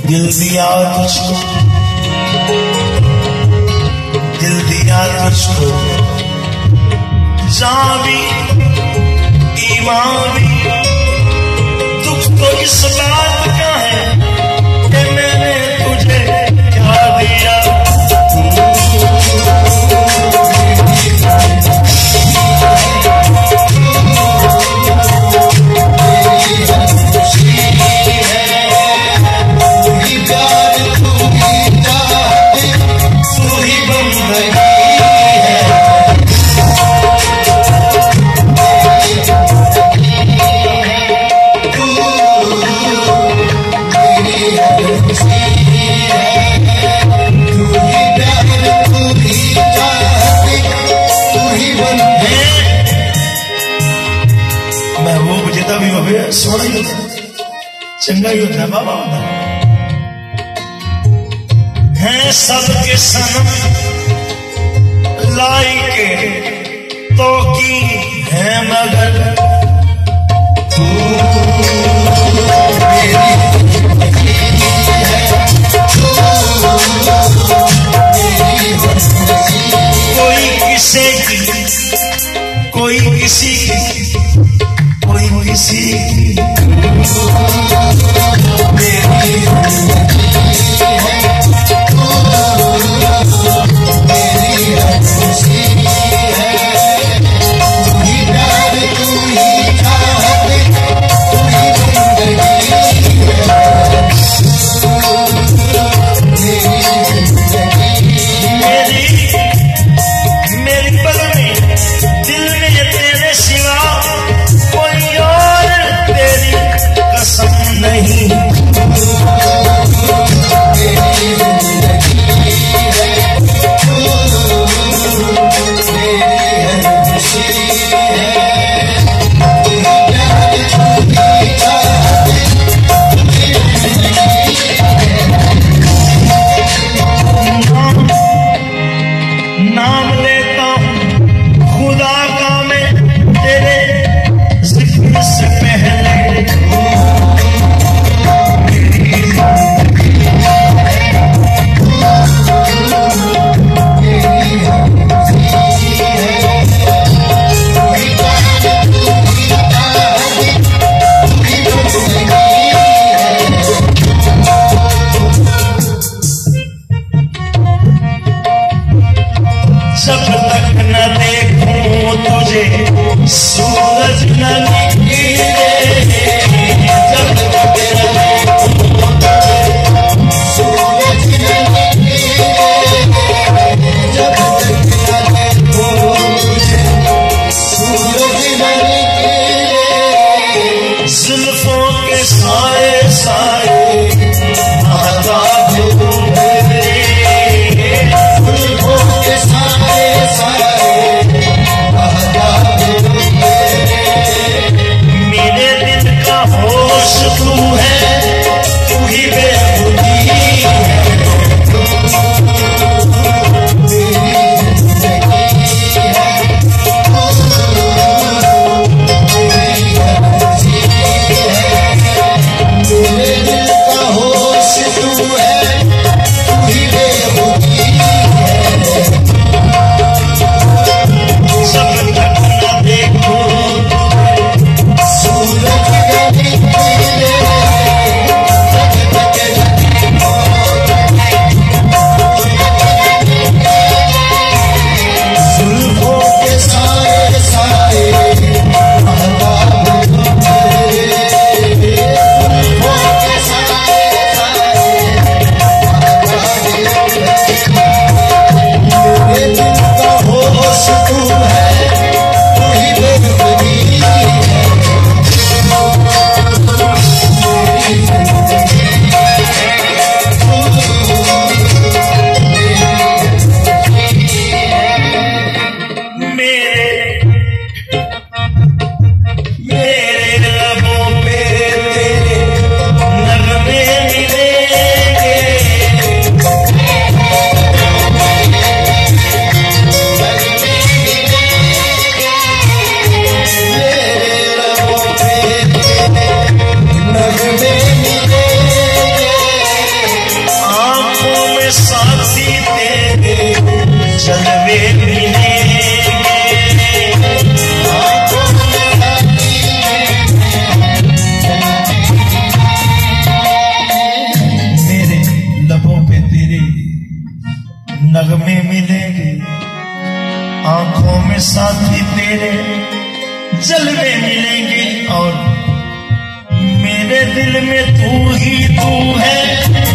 दिल दिया तुझको, दिल दिया तुझको, जान भी ईमान भी। दुख तो इस बात का है कि मैंने तुझे क्या दिया। सोना ही होता चंगा ही होता बाबा है सबके सनम लाई के तो की है मगर तू कोई किसी की, कोई किसी की, कोई किसी की मेरी पल में दिल में ये तेरे साथी तेरे जलवे मिलेंगे। मेरे लबों पे तेरे नगमे मिलेंगे, आंखों में साथी तेरे जलवे मिलेंगे, और मेरे दिल में तू ही तू है।